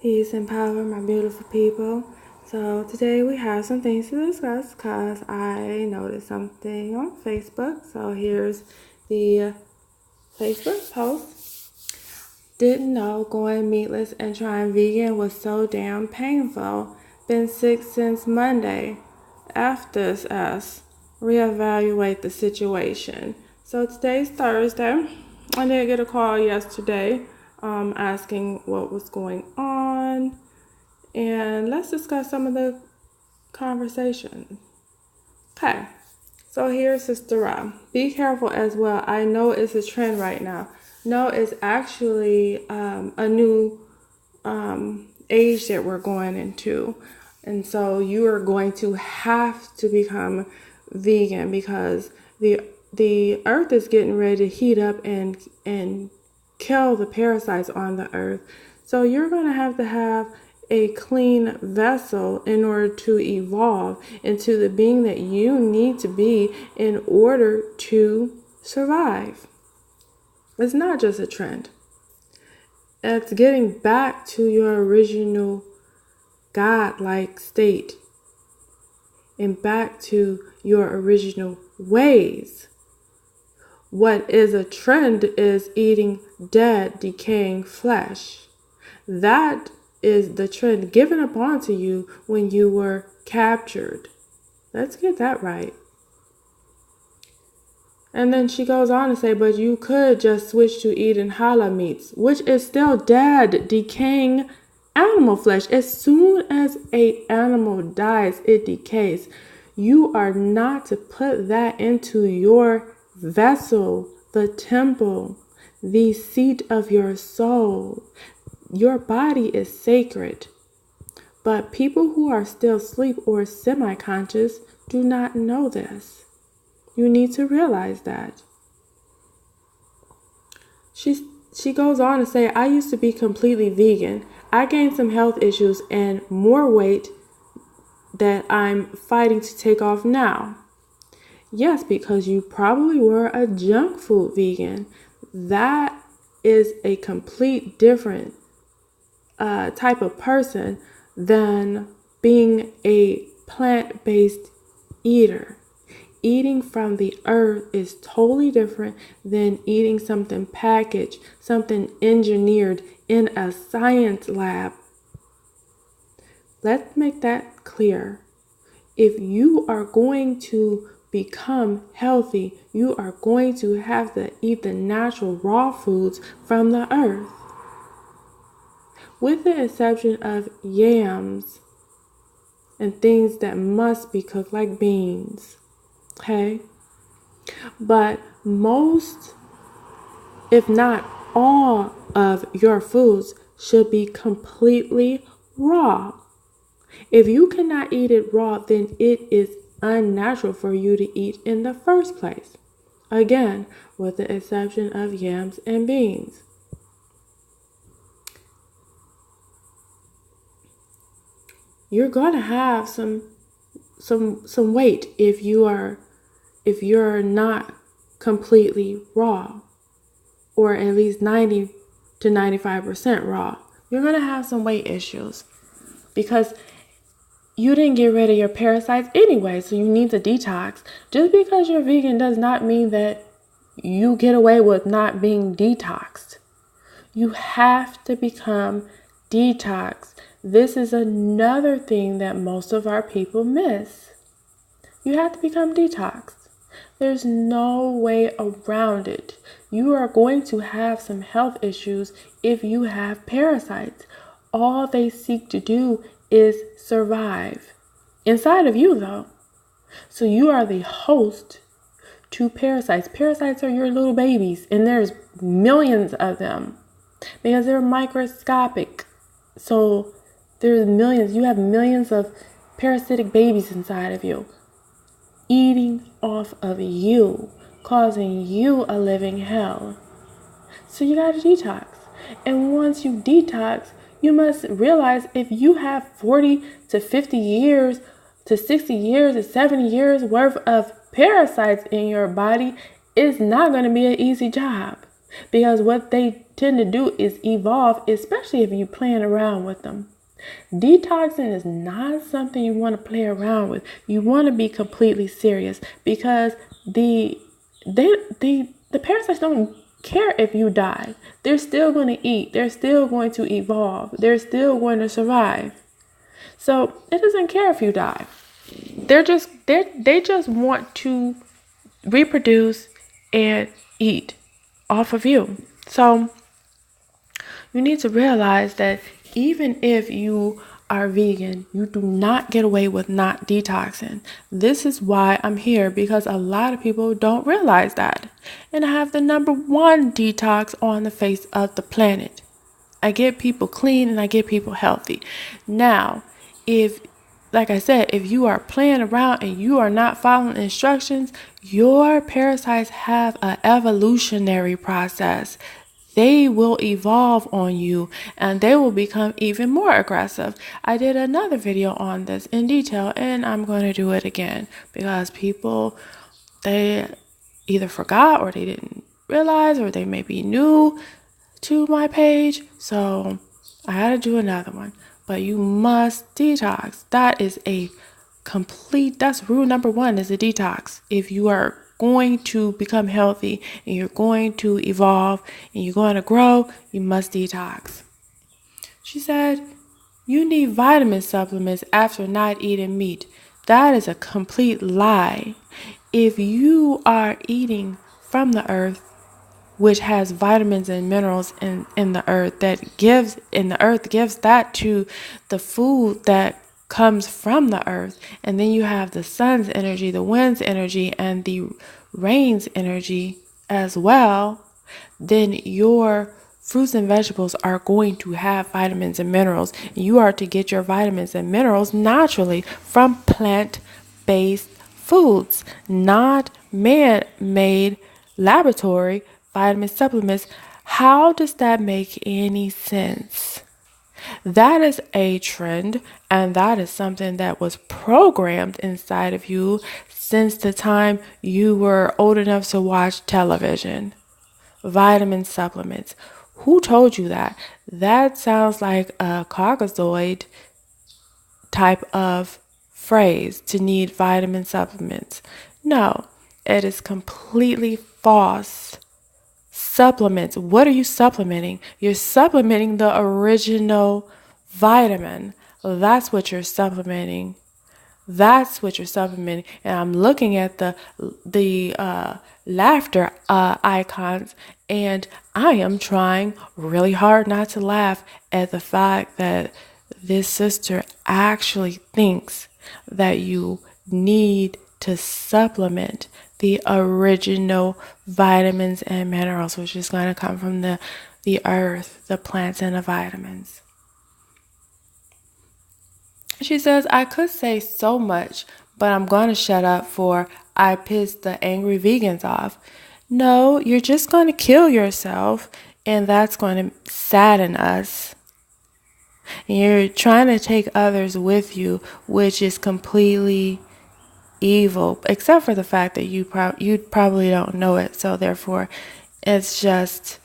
Peace and power, my beautiful people. So today we have some things to discuss because I noticed something on Facebook. So here's the Facebook post. Didn't know going meatless and trying vegan was so damn painful. Been sick since Monday. After us, reevaluate the situation. So today's Thursday. I did get a call yesterday asking what was going on, and let's discuss some of the conversation. Okay, so here's Sister Ra. Be careful as well. I know it's a trend right now. No, it's actually a new age that we're going into. And so you are going to have to become vegan because the earth is getting ready to heat up and kill the parasites on the earth. So you're going to have a clean vessel in order to evolve into the being that you need to be in order to survive. It's not just a trend. It's getting back to your original God-like state and back to your original ways. What is a trend is eating dead, decaying flesh. That is the trend given upon to you when you were captured. Let's get that right. And then she goes on to say, but you could just switch to eating halal meats, which is still dead, decaying animal flesh. As soon as an animal dies, it decays. You are not to put that into your vessel, the temple, the seat of your soul. Your body is sacred. But people who are still asleep or semi-conscious do not know this. You need to realize that. She goes on to say, I used to be completely vegan. I gained some health issues and more weight that I'm fighting to take off now. Yes, because you probably were a junk food vegan. That is a complete different type of person than being a plant-based eater. Eating from the earth is totally different than eating something packaged, something engineered in a science lab. Let's make that clear. If you are going to become healthy, you are going to have to eat the natural raw foods from the earth. With the exception of yams and things that must be cooked like beans. Okay? But most, if not all, of your foods should be completely raw. If you cannot eat it raw, then it is unnatural for you to eat in the first place. Again, with the exception of yams and beans. You're going to have some weight if you're not completely raw, or at least 90 to 95% raw. You're going to have some weight issues because you didn't get rid of your parasites anyway, so you need to detox. Just because you're vegan does not mean that you get away with not being detoxed. You have to become detoxed. This is another thing that most of our people miss. You have to become detoxed. There's no way around it. You are going to have some health issues if you have parasites. All they seek to do is survive. Inside of you, though. So you are the host to parasites. Parasites are your little babies, and there's millions of them because they're microscopic. So there's millions. You have millions of parasitic babies inside of you, eating off of you, causing you a living hell. So you got to detox. And once you detox, you must realize if you have 40 to 50 years to 60 years to 70 years worth of parasites in your body, it's not going to be an easy job. Because what they tend to do is evolve, especially if you're playing around with them. Detoxing is not something you want to play around with. You want to be completely serious, because the parasites don't care if you die. They're still going to eat. They're still going to evolve. They're still going to survive. So it doesn't care if you die. They just want to reproduce and eat off of you. So you need to realize that even if you are vegan, you do not get away with not detoxing. This is why I'm here, because a lot of people don't realize that. And I have the #1 detox on the face of the planet. I get people clean and I get people healthy. Now, like I said, if you are playing around and you are not following instructions, your parasites have an evolutionary process. They will evolve on you and they will become even more aggressive. I did another video on this in detail, and I'm going to do it again because people, they either forgot or they didn't realize, or they may be new to my page. So I had to do another one. But you must detox. That's rule #1 is a detox. If you are going to become healthy and you're going to evolve and you're going to grow, you must detox. She said, you need vitamin supplements after not eating meat. That is a complete lie. If you are eating from the earth, which has vitamins and minerals in the earth, earth gives that to the food that comes from the earth. And then you have the sun's energy, the wind's energy, and the rain's energy as well. Then your fruits and vegetables are going to have vitamins and minerals. You are to get your vitamins and minerals naturally from plant-based foods, not man-made laboratory vitamin supplements. How does that make any sense? That is a trend, and that is something that was programmed inside of you since the time you were old enough to watch television. Vitamin supplements. Who told you that? That sounds like a Caucasoid type of phrase, to need vitamin supplements. No, it is completely false. Supplements. What are you supplementing? You're supplementing the original vitamin. That's what you're supplementing. That's what you're supplementing. And I'm looking at the laughter icons, and I am trying really hard not to laugh at the fact that this sister actually thinks that you need to supplement the original vitamins and minerals, which is going to come from the earth, the plants, and the vitamins. She says, I could say so much, but I'm going to shut up for I pissed the angry vegans off. No, you're just going to kill yourself, and that's going to sadden us. And you're trying to take others with you, which is completely evil, except for the fact that you probably don't know it. So therefore, it's just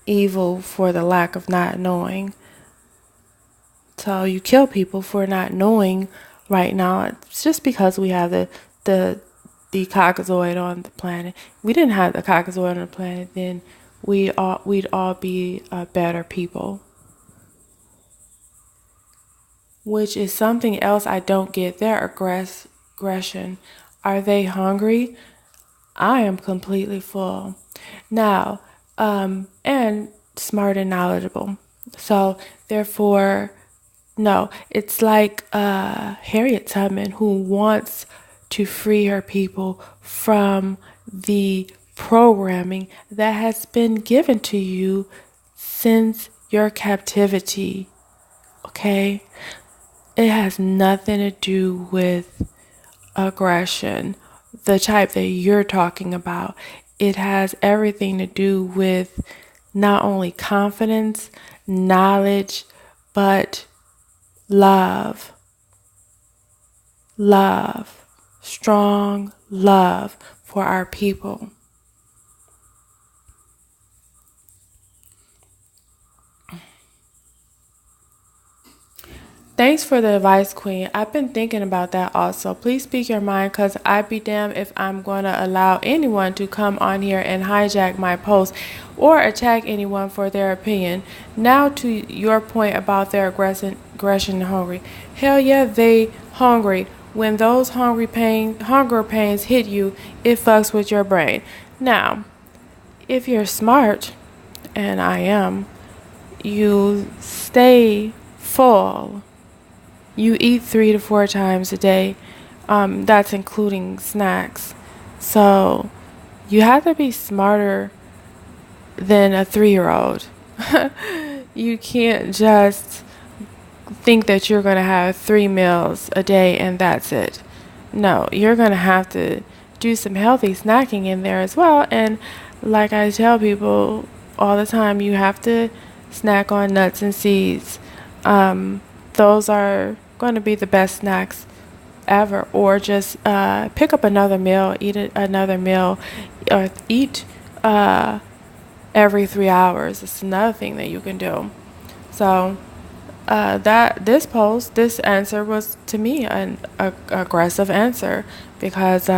evil for the lack of not knowing. So you kill people for not knowing right now. It's just because we have the Caucasoid on the planet. If we didn't have the Caucasoid on the planet, then we'd all be better people. Which is something else I don't get. Their aggression. Are they hungry? I am completely full. Now, and smart and knowledgeable. So therefore, no, it's like Harriet Tubman, who wants to free her people from the programming that has been given to you since your captivity. Okay? It has nothing to do with aggression, the type that you're talking about. It has everything to do with not only confidence, knowledge, but love. Love. Strong love for our people. Thanks for the advice, Queen. I've been thinking about that also. Please speak your mind, because I'd be damned if I'm going to allow anyone to come on here and hijack my post or attack anyone for their opinion. Now, to your point about their aggression and hungry. Hell yeah, they hungry. When those hunger pains hit you, it fucks with your brain. Now, if you're smart, and I am, you stay full. You eat 3 to 4 times a day. That's including snacks. So you have to be smarter than a 3-year-old. You can't just think that you're going to have 3 meals a day and that's it. No, you're going to have to do some healthy snacking in there as well. And like I tell people all the time, you have to snack on nuts and seeds. Those are going to be the best snacks ever. Or just pick up another meal, another meal, or eat every 3 hours. It's another thing that you can do. So this answer was to me an aggressive answer, because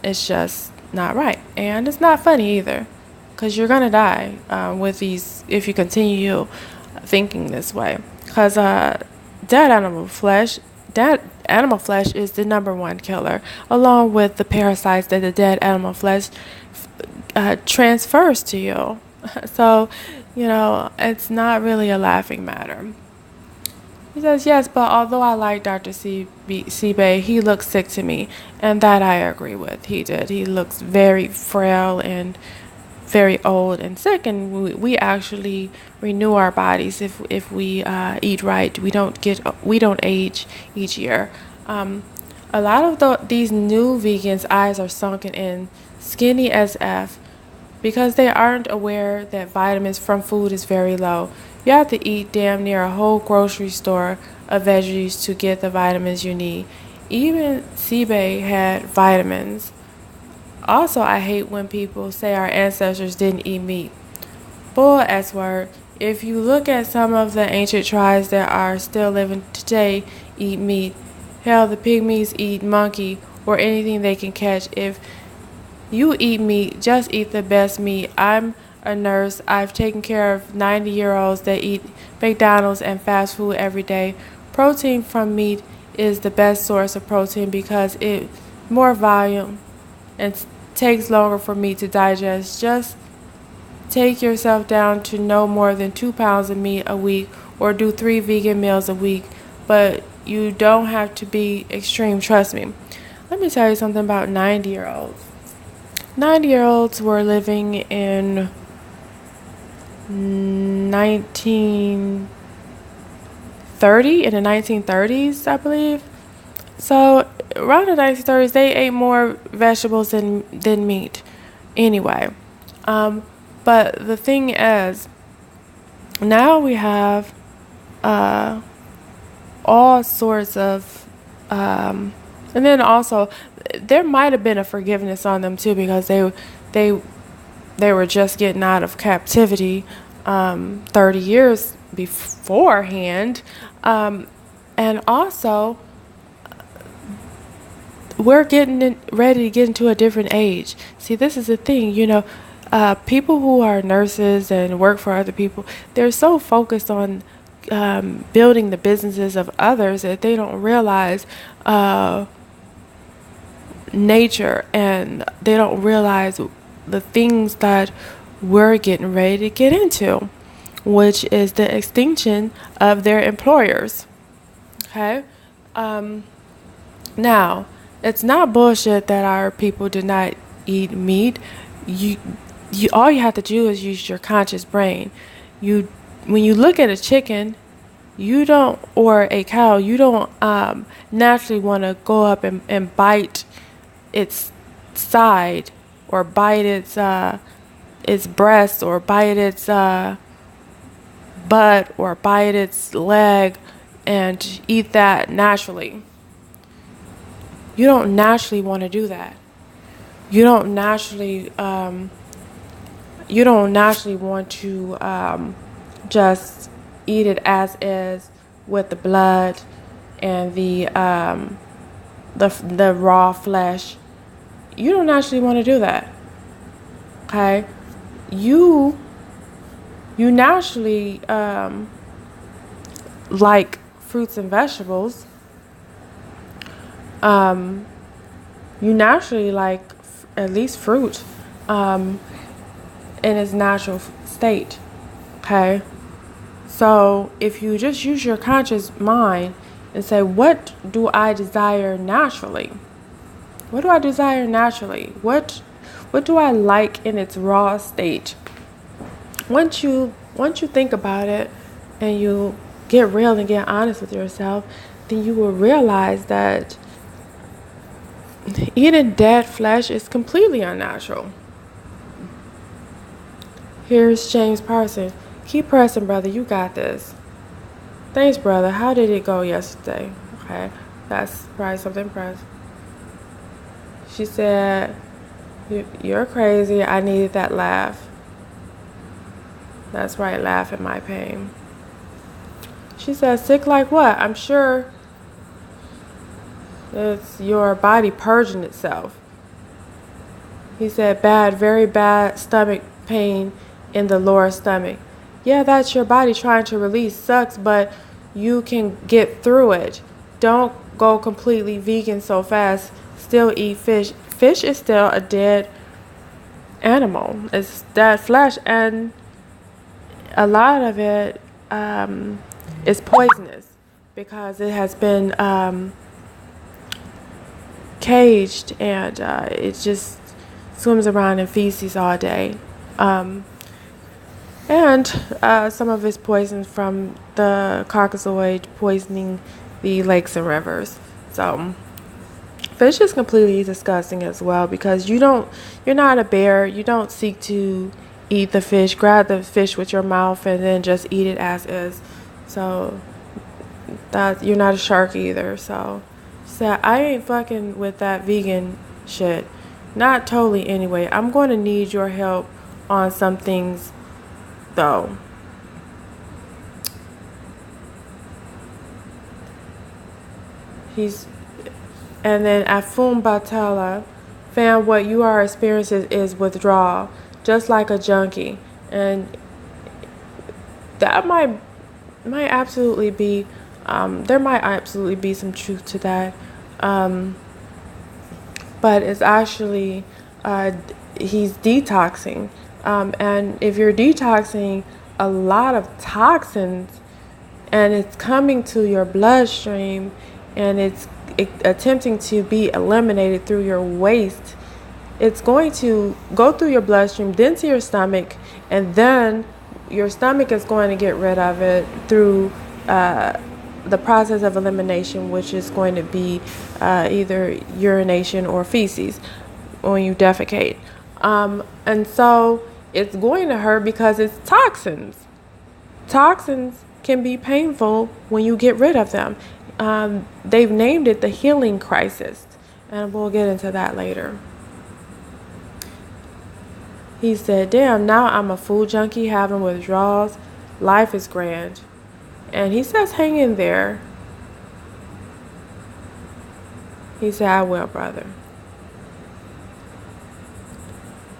it's just not right, and it's not funny either, because you're gonna die with these if you continue thinking this way. Because dead animal flesh is the number one killer, along with the parasites that the dead animal flesh transfers to you. So, it's not really a laughing matter. He says, yes, but although I like Dr. Seabay, he looks sick to me, and that I agree with. He did. He looks very frail and very old and sick, and we actually renew our bodies if we eat right. We don't age each year. A lot of these new vegans' eyes are sunken in, skinny as F, because they aren't aware that vitamins from food is very low. You have to eat damn near a whole grocery store of veggies to get the vitamins you need. Even Seabay had vitamins. Also, I hate when people say our ancestors didn't eat meat. Bull S-word. If you look at some of the ancient tribes that are still living today, eat meat. Hell, the pygmies eat monkey or anything they can catch. If you eat meat, just eat the best meat. I'm a nurse. I've taken care of 90-year-olds that eat McDonald's and fast food every day. Protein from meat is the best source of protein because it's more volume and takes longer for meat to digest. Just take yourself down to no more than 2 pounds of meat a week, or do 3 vegan meals a week. But you don't have to be extreme, trust me. Let me tell you something about 90-year-olds. 90-year-olds were living in 1930, in the 1930s, I believe. So around the 1930s, they ate more vegetables than meat anyway. But the thing is, now we have all sorts of and then also there might have been a forgiveness on them too, because they were just getting out of captivity 30 years beforehand, and also we're ready to get into a different age. See, this is the thing, people who are nurses and work for other people, they're so focused on building the businesses of others that they don't realize nature, and they don't realize the things that we're getting ready to get into, which is the extinction of their employers. Okay? Now, it's not bullshit that our people do not eat meat. You all you have to do is use your conscious brain. When you look at a chicken, or a cow, you don't naturally want to go up and bite its side, or bite its breast, or bite its butt, or bite its leg and eat that naturally. You don't naturally want to do that. You don't naturally want to just eat it as is with the blood and the raw flesh. You don't actually want to do that. Okay, you naturally like fruits and vegetables. You naturally like at least fruit in its natural state. Okay, so if you just use your conscious mind and say, what do I desire naturally? What do I desire naturally? What do I like in its raw state? Once you think about it and you get real and get honest with yourself, then you will realize that eating dead flesh is completely unnatural. Here's James Parson. Keep pressing, brother. You got this. Thanks, brother. How did it go yesterday? Okay, that's probably something impressive. She said, you're crazy. I needed that laugh. That's right, laugh at my pain. She said, sick like what? I'm sure it's your body purging itself. He said, bad, very bad stomach pain in the lower stomach. Yeah, that's your body trying to release. Sucks, but you can get through it. Don't go completely vegan so fast. Still eat fish. Fish is still a dead animal. It's dead flesh, and a lot of it is poisonous because it has been caged, and it just swims around in feces all day. And some of it's poisoned from the Caucasoid poisoning the lakes and rivers. So fish is completely disgusting as well, because you're not a bear. You don't seek to eat the fish, grab the fish with your mouth and then just eat it as is. So that you're not a shark either. So I ain't fucking with that vegan shit. Not totally anyway. I'm going to need your help on some things though. And then Afum Batala found what you are experiencing is withdrawal, just like a junkie. And that might absolutely be, there might absolutely be some truth to that. But it's actually, he's detoxing. And if you're detoxing a lot of toxins and it's coming to your bloodstream and it's attempting to be eliminated through your waste, it's going to go through your bloodstream, then to your stomach, and then your stomach is going to get rid of it through the process of elimination, which is going to be either urination or feces when you defecate. And so it's going to hurt because it's toxins. Toxins can be painful when you get rid of them. They've named it the healing crisis, and we'll get into that later. He said, damn, now I'm a food junkie having withdrawals. Life is grand. And he says, hang in there. He said, I will, brother.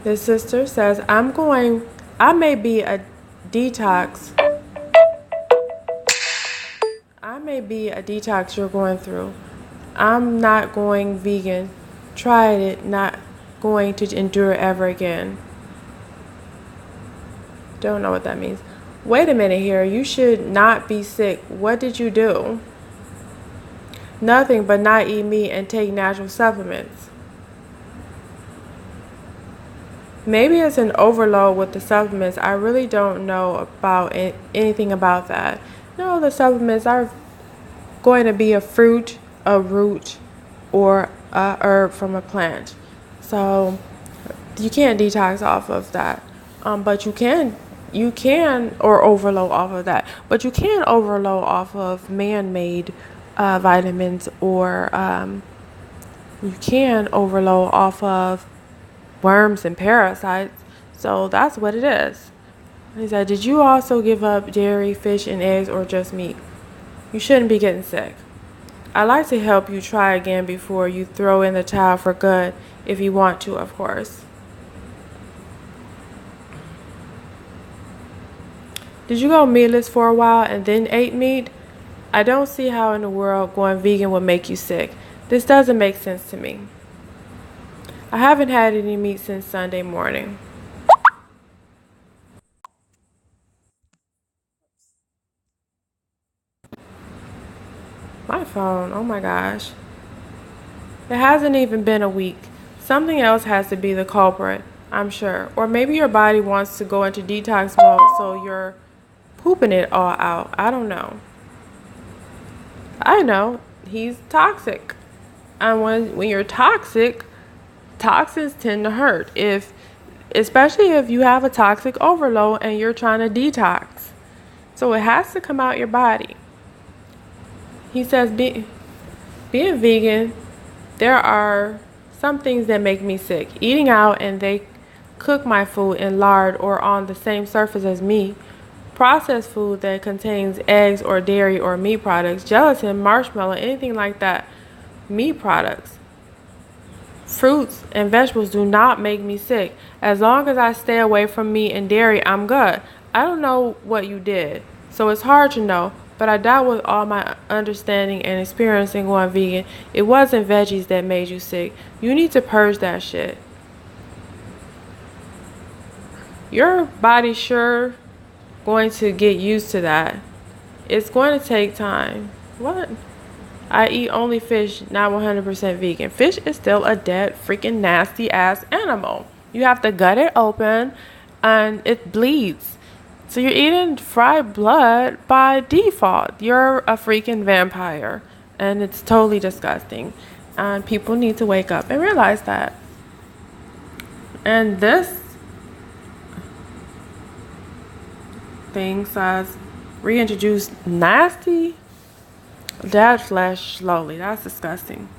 His sister says, I may be a detox. I may be a detox you're going through. I'm not going vegan. Tried it, not going to endure ever again. Don't know what that means. Wait a minute here. You should not be sick. What did you do? Nothing but not eat meat and take natural supplements. Maybe it's an overload with the supplements. I really don't know about anything about that. No, the supplements are going to be a fruit, a root, or a herb from a plant. So you can't detox off of that. But you can or overload off of that. But you can overload off of man-made vitamins, or you can overload off of worms and parasites. So that's what it is. He said, did you also give up dairy, fish, and eggs, or just meat? You shouldn't be getting sick. I like to help you try again before you throw in the towel for good, if you want to, of course. Did you go meatless for a while and then ate meat? I don't see how in the world going vegan would make you sick. This doesn't make sense to me. I haven't had any meat since Sunday morning. My phone, oh my gosh. It hasn't even been a week. Something else has to be the culprit, I'm sure. Or maybe your body wants to go into detox mode, so you're pooping it all out. I don't know. I know, he's toxic. And when you're toxic, toxins tend to hurt. Especially if you have a toxic overload and you're trying to detox. So it has to come out your body. He says being vegan, there are some things that make me sick. Eating out and they cook my food in lard or on the same surface as me. Processed food that contains eggs or dairy or meat products, gelatin, marshmallow, anything like that. Meat products. Fruits and vegetables do not make me sick. As long as I stay away from meat and dairy, I'm good. I don't know what you did, so it's hard to know. But I doubt with all my understanding and experience in going vegan, it wasn't veggies that made you sick. You need to purge that shit. Your body's sure going to get used to that. It's going to take time. What? I eat only fish, not 100% vegan. Fish is still a dead, freaking nasty ass animal. You have to gut it open and it bleeds. So you're eating fried blood by default. You're a freaking vampire. And it's totally disgusting. And people need to wake up and realize that. And this thing says reintroduce nasty dead flesh slowly. That's disgusting.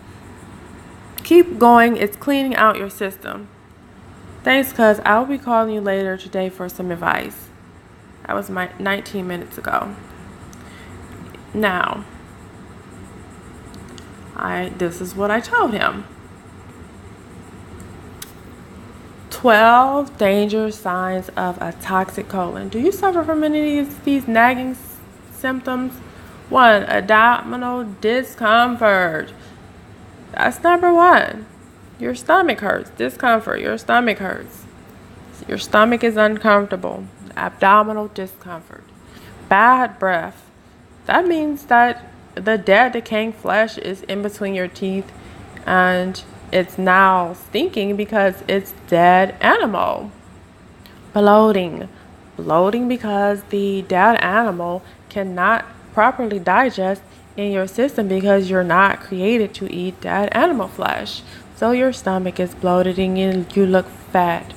Keep going. It's cleaning out your system. Thanks, cuz I'll be calling you later today for some advice. That was my 19 minutes ago. Now, this is what I told him. 12 dangerous signs of a toxic colon. Do you suffer from any of these nagging symptoms? 1. Abdominal discomfort. That's number 1. Your stomach hurts. Discomfort. Your stomach hurts. Your stomach is uncomfortable. Abdominal discomfort. Bad breath. That means that the dead decaying flesh is in between your teeth and it's now stinking because it's dead animal. Bloating. Bloating because the dead animal cannot properly digest in your system because you're not created to eat dead animal flesh. So your stomach is bloated and you look fat.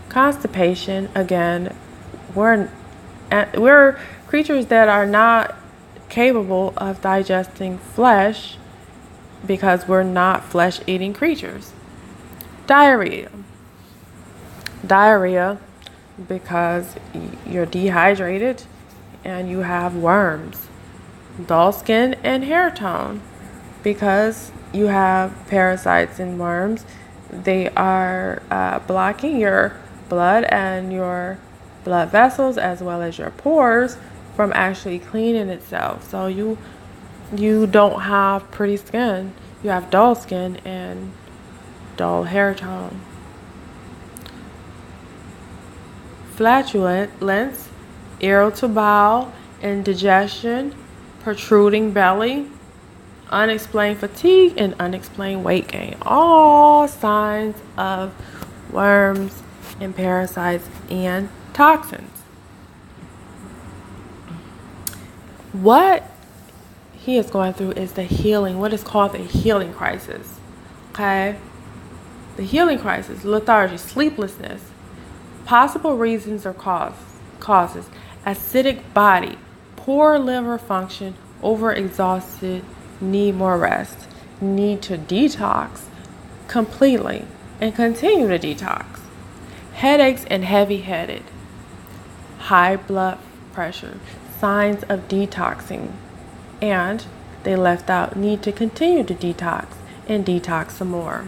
Constipation. Again, we're creatures that are not capable of digesting flesh because we're not flesh-eating creatures. Diarrhea. Diarrhea because you're dehydrated and you have worms. Dull skin and hair tone because you have parasites and worms. They are blocking your blood and your blood vessels as well as your pores from actually cleaning itself. So you don't have pretty skin. You have dull skin and dull hair tone. Flatulence, irritable bowel, indigestion, protruding belly, unexplained fatigue, and unexplained weight gain. All signs of worms and parasites and toxins. What he is going through is what is called the healing crisis. Okay? The healing crisis, lethargy, sleeplessness, possible reasons or causes, acidic body, poor liver function, overexhausted, need more rest, need to detox completely and continue to detox, headaches and heavy-headed, high blood pressure, signs of detoxing, And they left out need to continue to detox and detox some more.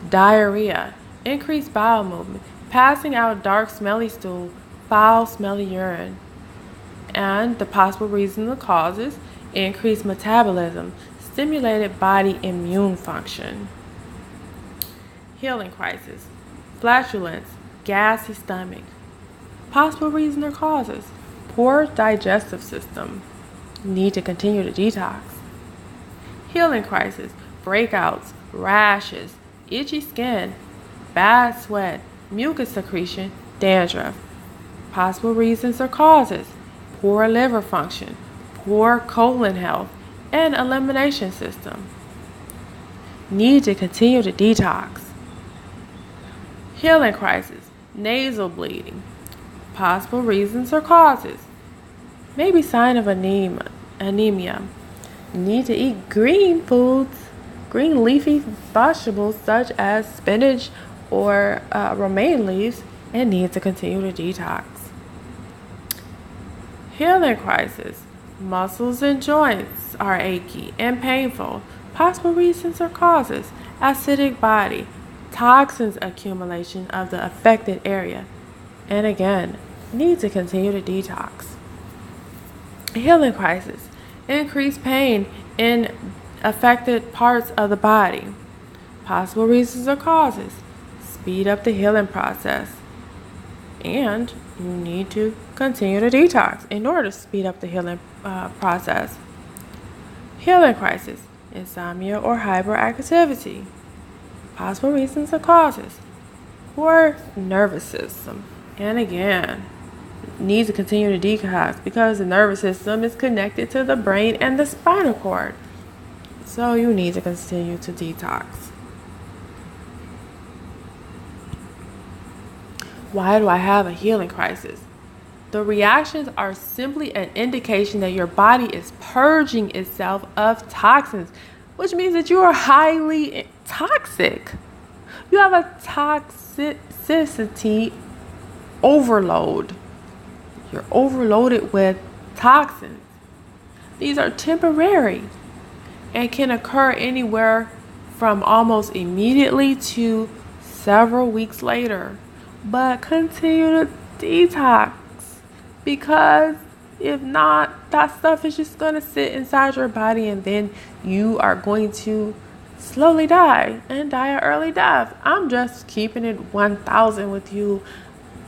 Diarrhea, increased bowel movement, passing out dark smelly stool, foul smelly urine. And the possible reasons and causes: increased metabolism, stimulated body immune function. Healing crisis, flatulence, gassy stomach. Possible reasons or causes: poor digestive system, need to continue to detox. Healing crisis, breakouts, rashes, itchy skin, bad sweat, mucus secretion, dandruff. Possible reasons or causes: poor liver function, poor colon health, and elimination system. Need to continue to detox. Healing crisis, nasal bleeding. Possible reasons or causes: maybe sign of anemia. Need to eat green foods, green leafy vegetables such as spinach or romaine leaves, and need to continue to detox. Healing crisis, muscles and joints are achy and painful. Possible reasons or causes: acidic body, toxins accumulation of the affected area, and again, need to continue to detox. Healing crisis, increased pain in affected parts of the body. Possible reasons or causes: speed up the healing process, and you need to continue to detox in order to speed up the healing process. Healing crisis, insomnia or hyperactivity. Possible reasons or causes: poor nervous system, and again, need to continue to detox because the nervous system is connected to the brain and the spinal cord. So you need to continue to detox. Why do I have a healing crisis? The reactions are simply an indication that your body is purging itself of toxins, which means that you are highly toxic. You have a toxicity overload. You're overloaded with toxins. These are temporary and can occur anywhere from almost immediately to several weeks later. But continue to detox, because if not, that stuff is just going to sit inside your body, and then you are going to slowly die and die an early death. I'm just keeping it 1,000 with you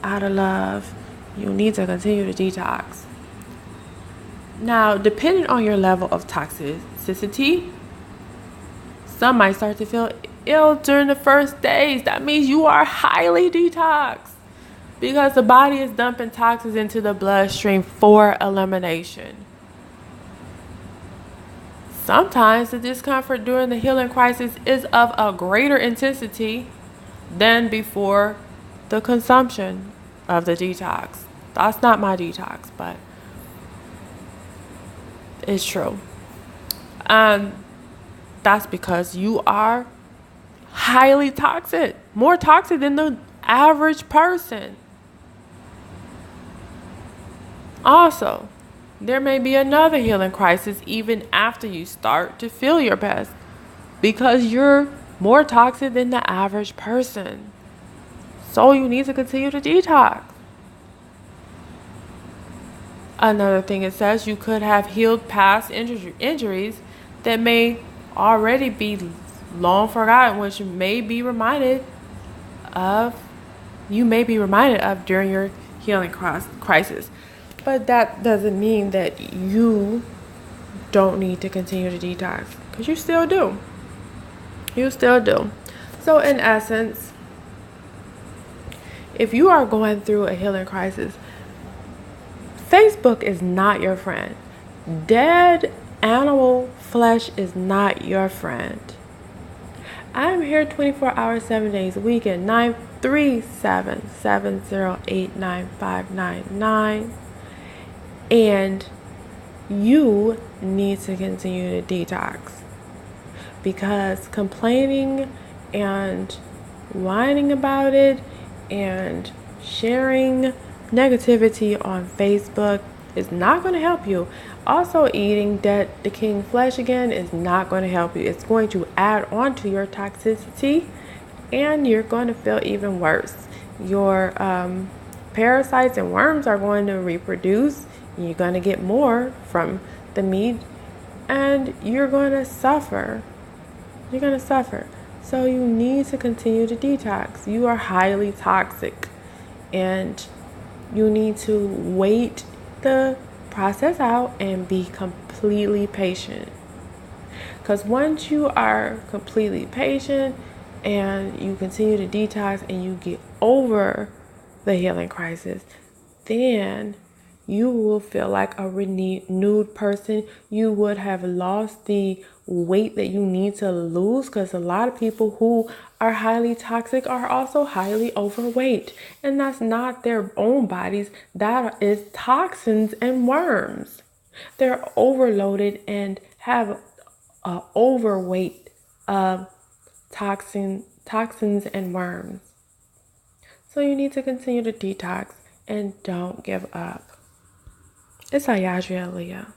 out of love. You need to continue to detox. Now, depending on your level of toxicity, some might start to feel ill during the first days. That means you are highly detoxed, because the body is dumping toxins into the bloodstream for elimination. Sometimes the discomfort during the healing crisis is of a greater intensity than before the consumption of the detox. That's not my detox, but it's true. That's because you are highly toxic, more toxic than the average person. Also, there may be another healing crisis even after you start to feel your best, because you're more toxic than the average person. So you need to continue to detox. Another thing it says, you could have healed past injuries that may already be long forgotten, which you may be reminded of during your healing crisis. But that doesn't mean that you don't need to continue to detox, because you still do. You still do. So in essence, if you are going through a healing crisis, Facebook is not your friend. Dead animal flesh is not your friend. I'm here 24 hours, 7 days a week at 937-708-9599. And you need to continue to detox, because complaining and whining about it and sharing negativity on Facebook is not going to help you. Also, eating that decaying flesh again is not going to help you. It's going to add on to your toxicity, and you're going to feel even worse. Your parasites and worms are going to reproduce. You're going to get more from the meat, and you're going to suffer. You're going to suffer. So you need to continue to detox. You are highly toxic, and you need to wait the process out and be completely patient. Because once you are completely patient and you continue to detox and you get over the healing crisis, then you will feel like a renewed person. You would have lost the weight that you need to lose, because a lot of people who are highly toxic are also highly overweight, and that's not their own bodies. That is toxins and worms. They're overloaded and have overweight of toxins and worms. So you need to continue to detox and don't give up. It's Ayadria Leah.